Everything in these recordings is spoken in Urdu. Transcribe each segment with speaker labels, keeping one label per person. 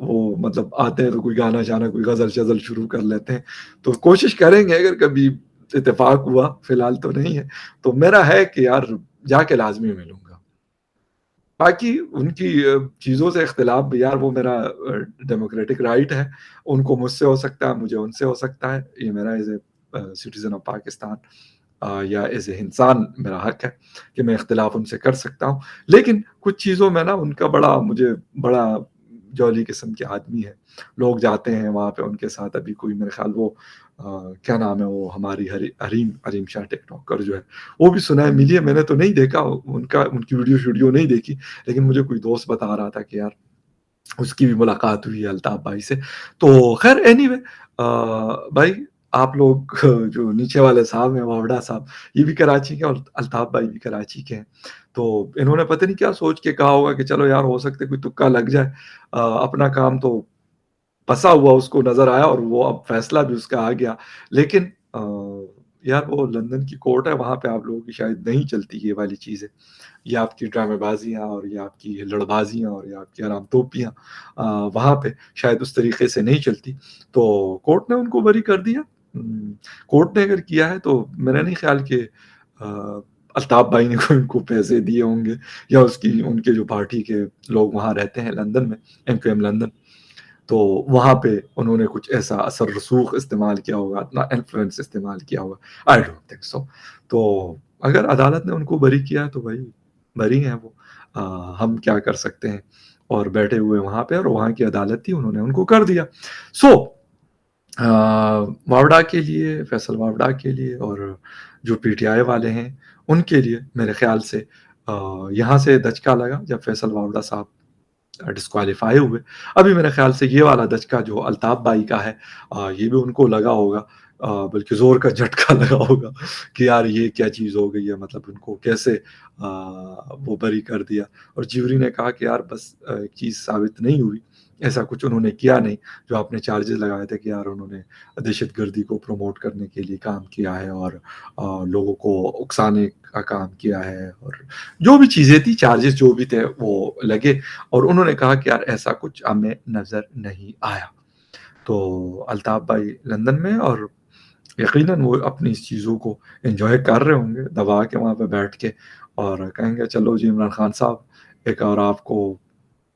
Speaker 1: وہ مطلب آتے ہیں تو کوئی گانا-شانا، کوئی غزل-شزل شروع کر لیتے ہیں، تو کوشش کریں گے اگر کبھی اتفاق ہوا، فی الحال تو نہیں ہے، تو میرا ہے کہ یار جا کے لازمی ملوں گا۔ باقی ان کی چیزوں سے اختلاف بھی یار وہ میرا ڈیموکریٹک رائٹ ہے، ان کو مجھ سے ہو سکتا ہے، مجھے ان سے ہو سکتا ہے، یہ میرا as a citizen of Pakistan یا ایز اے انسان میرا حق ہے کہ میں اختلاف ان سے کر سکتا ہوں، لیکن کچھ چیزوں میں نا ان کا بڑا مجھے بڑا جولی قسم کے آدمی ہے، لوگ جاتے ہیں وہاں پہ ان کے ساتھ، ابھی کوئی میرے خیال وہ کیا نام ہے وہ ہماری حریم حریم شاہ ٹک ٹاکر جو ہے، وہ بھی سنا ہے ملی ہے، میں نے تو نہیں دیکھا ان کی ویڈیو شیڈیو نہیں دیکھی، لیکن مجھے کوئی دوست بتا رہا تھا کہ یار اس کی بھی ملاقات ہوئی ہے الطاف بھائی سے۔ تو خیر اینی وے بھائی آپ لوگ جو نیچے والے صاحب ہیں واوڈا صاحب، یہ بھی کراچی کے اور الطاف بھائی بھی کراچی کے ہیں۔ تو انہوں نے پتہ نہیں کیا سوچ کے کہا ہوگا کہ چلو یار ہو سکتا ہے کوئی تکا لگ جائے، اپنا کام تو پھنسا ہوا اس کو نظر آیا اور وہ اب فیصلہ بھی اس کا آ گیا، لیکن یار وہ لندن کی کورٹ ہے، وہاں پہ آپ لوگوں کی شاید نہیں چلتی یہ والی چیزیں، یہ آپ کی ڈرامے بازیاں اور یہ آپ کی لڑ بازیاں اور یہ آپ کی آرام توپیاں وہاں پہ شاید اس طریقے سے نہیں چلتی، تو کورٹ نے ان کو بری کر دیا۔ کورٹ نے اگر کیا ہے تو میرا نہیں خیال کہ آ، الطاف بھائی نے کوئی ان کو پیسے دیے ہوں گے، یا اس کی ان کے جو پارٹی کے لوگ وہاں رہتے ہیں لندن میں، ایم کیو ایم لندن، تو وہاں پہ انہوں نے کچھ ایسا اثر رسوخ استعمال کیا ہوگا، اتنا انفلوئنس استعمال کیا ہوگا، آئی ڈونٹ تھنک سو۔ تو اگر عدالت نے ان کو بری کیا تو بھائی بری ہیں وہ، ہم کیا کر سکتے ہیں، اور بیٹھے ہوئے وہاں پہ اور وہاں کی عدالت تھی، انہوں نے ان کو کر دیا۔ سو واوڈا کے لیے، فیصل واوڈا کے لیے اور جو پی ٹی آئی والے ہیں ان کے لیے میرے خیال سے یہاں سے دھچکا لگا جب فیصل واوڈا صاحب ڈسکوالیفائی ہوئے۔ ابھی میرے خیال سے یہ والا دھچکا جو الطاف بھائی کا ہے یہ بھی ان کو لگا ہوگا، بلکہ زور کا جھٹکا لگا ہوگا کہ یار یہ کیا چیز ہو گئی ہے، مطلب ان کو کیسے وہ بری کر دیا، اور جیوری نے کہا کہ یار بس ایک چیز ثابت نہیں ہوئی، ایسا کچھ انہوں نے کیا نہیں جو آپ نے چارجز لگائے تھے کہ یار انہوں نے دہشت گردی کو پروموٹ کرنے کے لیے کام کیا ہے اور لوگوں کو اکسانے کا کام کیا ہے، اور جو بھی چیزیں تھی چارجز جو بھی تھے وہ لگے، اور انہوں نے کہا کہ یار ایسا کچھ ہمیں نظر نہیں آیا۔ تو الطاف بھائی لندن میں، اور یقیناً وہ اپنی اس چیزوں کو انجوائے کر رہے ہوں گے دبا کے وہاں پہ بیٹھ کے، اور کہیں گے چلو جی عمران خان صاحب ایک اور آپ کو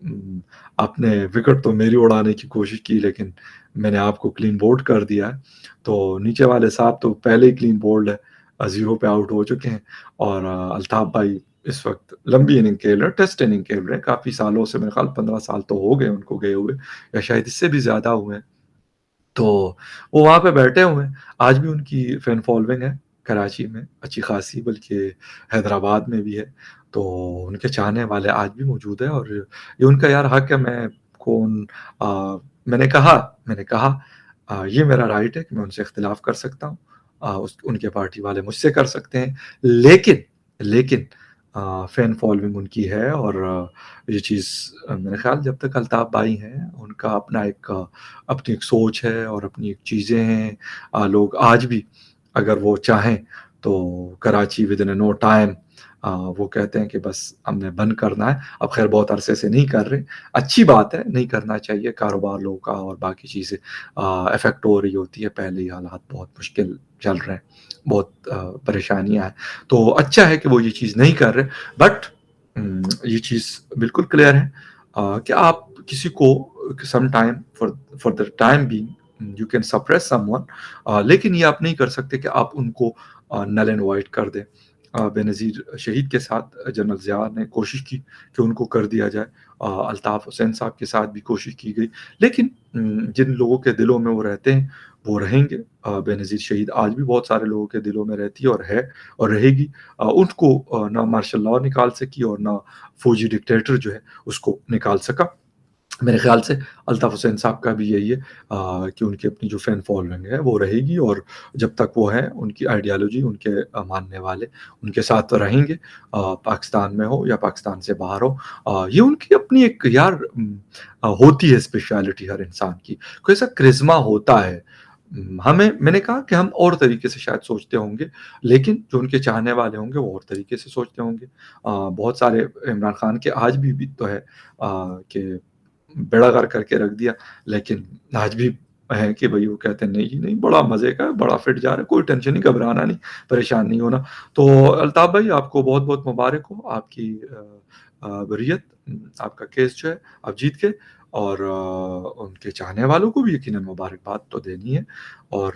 Speaker 1: م، آپ نے وکٹ تو میری اڑانے کی کوشش کی لیکن میں نے آپ کو کلین بولڈ کر دیا ہے، تو نیچے والے صاحب تو پہلے ہی کلین بولڈ ہے، زیرو پہ آؤٹ ہو چکے ہیں، اور الطاف بھائی اس وقت لمبی اننگ کھیل رہے ہیں، ٹیسٹ اننگ کھیل رہے ہیں کافی سالوں سے، میرے خیال 15 سال تو ہو گئے ان کو گئے ہوئے، یا شاید اس سے بھی زیادہ ہوئے ہیں، تو وہ وہاں پہ بیٹھے ہوئے ہیں۔ آج بھی ان کی فین فالوئنگ ہے کراچی میں اچھی خاصی، بلکہ حیدرآباد میں بھی ہے، تو ان کے چاہنے والے آج بھی موجود ہیں، اور یہ ان کا یار حق ہے، کون میں نے کہا یہ میرا رائٹ ہے کہ میں ان سے اختلاف کر سکتا ہوں، ان کے پارٹی والے مجھ سے کر سکتے ہیں، لیکن فین فالوئنگ ان کی ہے، اور یہ چیز میرے خیال جب تک الطاف بھائی ہیں ان کا اپنی ایک سوچ ہے اور اپنی ایک چیزیں ہیں، لوگ آج بھی اگر وہ چاہیں تو Karachi within no time وہ کہتے ہیں کہ بس ہم نے بند کرنا ہے، اب خیر بہت عرصے سے نہیں کر رہے، اچھی بات ہے نہیں کرنا چاہیے، کاروبار لوگوں کا اور باقی چیزیں افیکٹ ہو رہی ہوتی ہے، پہلے ہی حالات بہت مشکل چل رہے ہیں، بہت پریشانیاں ہیں، تو اچھا ہے کہ وہ یہ چیز نہیں کر رہے، بٹ یہ چیز بالکل کلیئر ہے کہ آپ کسی کو some time for the time being you can suppress some one, لیکن یہ آپ نہیں کر سکتے کہ آپ ان کو نل اینڈ وائٹ کر دیں۔ بے نظیر شہید کے ساتھ جنرل ضیاء نے کوشش کی کہ ان کو کر دیا جائے، الطاف حسین صاحب کے ساتھ بھی کوشش کی گئی، لیکن جن لوگوں کے دلوں میں وہ رہتے ہیں وہ رہیں گے۔ بے نظیر شہید آج بھی بہت سارے لوگوں کے دلوں میں رہتی ہے اور ہے اور رہے گی، ان کو نہ مارشل لاء نکال سکی اور نہ فوجی ڈکٹیٹر جو ہے اس کو نکال سکا۔ میرے خیال سے الطاف حسین صاحب کا بھی یہی ہے کہ ان کی اپنی جو فین فالوئنگ ہے وہ رہے گی، اور جب تک وہ ہیں ان کی آئیڈیالوجی ان کے ماننے والے ان کے ساتھ رہیں گے، پاکستان میں ہو یا پاکستان سے باہر ہو، یہ ان کی اپنی ایک یار ہوتی ہے اسپیشلٹی ہر انسان کی، کوئی ایسا کرزما ہوتا ہے، میں نے کہا کہ ہم اور طریقے سے شاید سوچتے ہوں گے، لیکن جو ان کے چاہنے والے ہوں گے وہ اور طریقے سے سوچتے ہوں گے۔ بہت سارے عمران خان کے آج بھی تو ہے کہ بیڑا غر کر کے رکھ دیا، لیکن آج بھی ہے کہ بھئی وہ کہتے ہیں نہیں جی نہیں، بڑا مزے کا ہے، بڑا فٹ جا رہا ہے، کوئی ٹینشن نہیں، گھبرانا نہیں، پریشان نہیں ہونا۔ تو الطاف بھائی آپ کو بہت بہت مبارک ہو، آپ کی بریت، آپ کا کیس جو ہے آپ جیت کے، اور ان کے چاہنے والوں کو بھی یقیناً مبارکباد تو دینی ہے، اور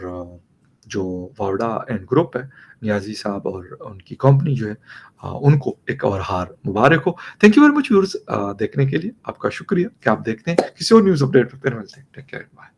Speaker 1: جو واوڈا اینڈ گروپ ہے، نیازی صاحب اور ان کی کمپنی جو ہے، ان کو ایک اور ہار مبارک ہو۔ Thank you very much viewers دیکھنے کے لیے، آپ کا شکریہ کہ آپ دیکھتے ہیں۔ کسی اور نیوز اپڈیٹ پہ پھر ملتے ہیں، ٹیک کیئر، بائے۔